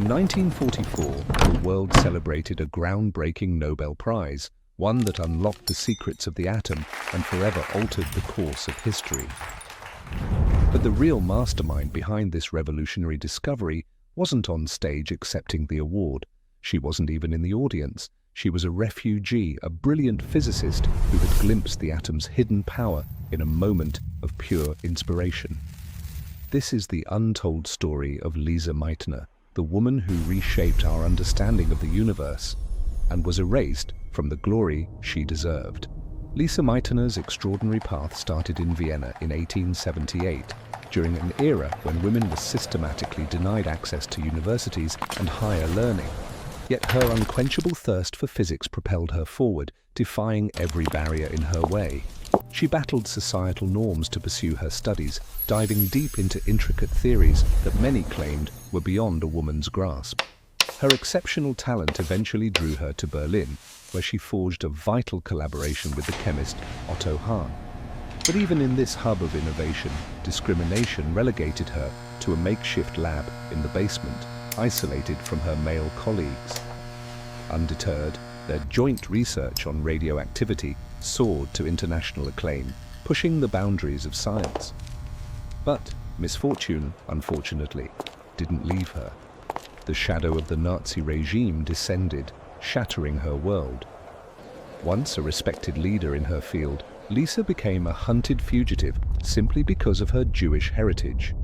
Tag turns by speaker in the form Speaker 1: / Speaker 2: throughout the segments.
Speaker 1: In 1944, the world celebrated a groundbreaking Nobel Prize, one that unlocked the secrets of the atom and forever altered the course of history. But the real mastermind behind this revolutionary discovery wasn't on stage accepting the award. She wasn't even in the audience. She was a refugee, a brilliant physicist who had glimpsed the atom's hidden power in a moment of pure inspiration. This is the untold story of Lise Meitner, the woman who reshaped our understanding of the universe and was erased from the glory she deserved. Lise Meitner's extraordinary path started in Vienna in 1878, during an era when women were systematically denied access to universities and higher learning. Yet her unquenchable thirst for physics propelled her forward, defying every barrier in her way. She battled societal norms to pursue her studies, diving deep into intricate theories that many claimed were beyond a woman's grasp. Her exceptional talent eventually drew her to Berlin, where she forged a vital collaboration with the chemist Otto Hahn. But even in this hub of innovation, discrimination relegated her to a makeshift lab in the basement, isolated from her male colleagues. Undeterred, their joint research on radioactivity soared to international acclaim, pushing the boundaries of science. But misfortune, unfortunately, didn't leave her. The shadow of the Nazi regime descended, shattering her world. Once a respected leader in her field, Lise became a hunted fugitive simply because of her Jewish heritage.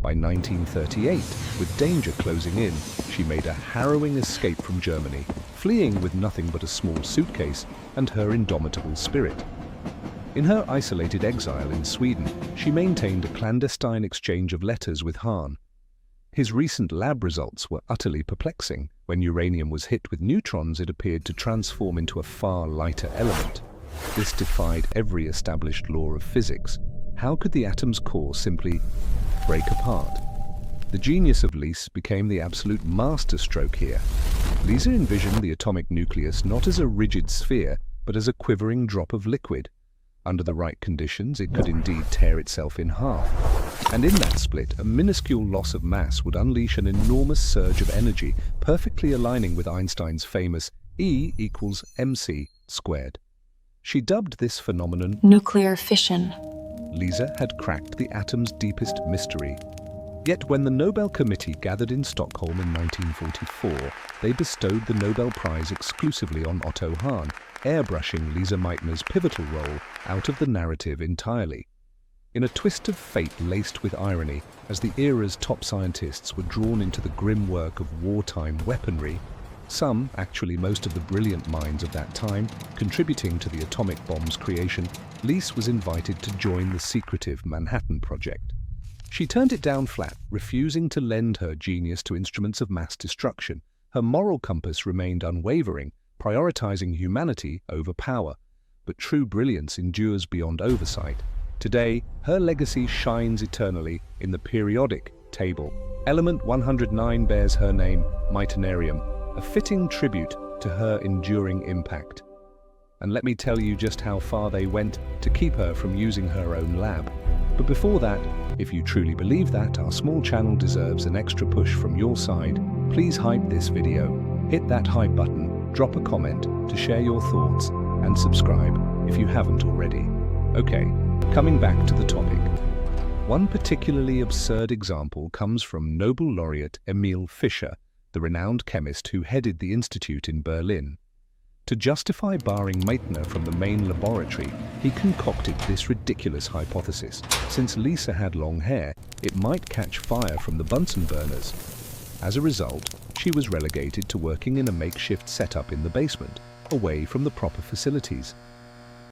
Speaker 1: By 1938, with danger closing in, she made a harrowing escape from Germany, fleeing with nothing but a small suitcase and her indomitable spirit. In her isolated exile in Sweden, she maintained a clandestine exchange of letters with Hahn. His recent lab results were utterly perplexing. When uranium was hit with neutrons, it appeared to transform into a far lighter element. This defied every established law of physics. How could the atom's core simply break apart? The genius of Lise became the absolute masterstroke here. Lise envisioned the atomic nucleus not as a rigid sphere, but as a quivering drop of liquid. Under the right conditions, it could indeed tear itself in half. And in that split, a minuscule loss of mass would unleash an enormous surge of energy, perfectly aligning with Einstein's famous E equals mc squared. She dubbed this phenomenon
Speaker 2: nuclear fission.
Speaker 1: Lise had cracked the atom's deepest mystery. Yet when the Nobel Committee gathered in Stockholm in 1944, they bestowed the Nobel Prize exclusively on Otto Hahn, airbrushing Lise Meitner's pivotal role out of the narrative entirely. In a twist of fate laced with irony, as the era's top scientists were drawn into the grim work of wartime weaponry, some, actually most of the brilliant minds of that time, contributing to the atomic bomb's creation, Lise was invited to join the secretive Manhattan Project. She turned it down flat, refusing to lend her genius to instruments of mass destruction. Her moral compass remained unwavering, prioritizing humanity over power. But true brilliance endures beyond oversight. Today, her legacy shines eternally in the periodic table. Element 109 bears her name, Meitnerium, a fitting tribute to her enduring impact. And let me tell you just how far they went to keep her from using her own lab. But before that, if you truly believe that our small channel deserves an extra push from your side, please hype this video, hit that hype button, drop a comment to share your thoughts, and subscribe if you haven't already. Okay, coming back to the topic. One particularly absurd example comes from Nobel laureate Emil Fischer, the renowned chemist who headed the institute in Berlin. To justify barring Meitner from the main laboratory, he concocted this ridiculous hypothesis. Since Lise had long hair, it might catch fire from the Bunsen burners. As a result, she was relegated to working in a makeshift setup in the basement, away from the proper facilities.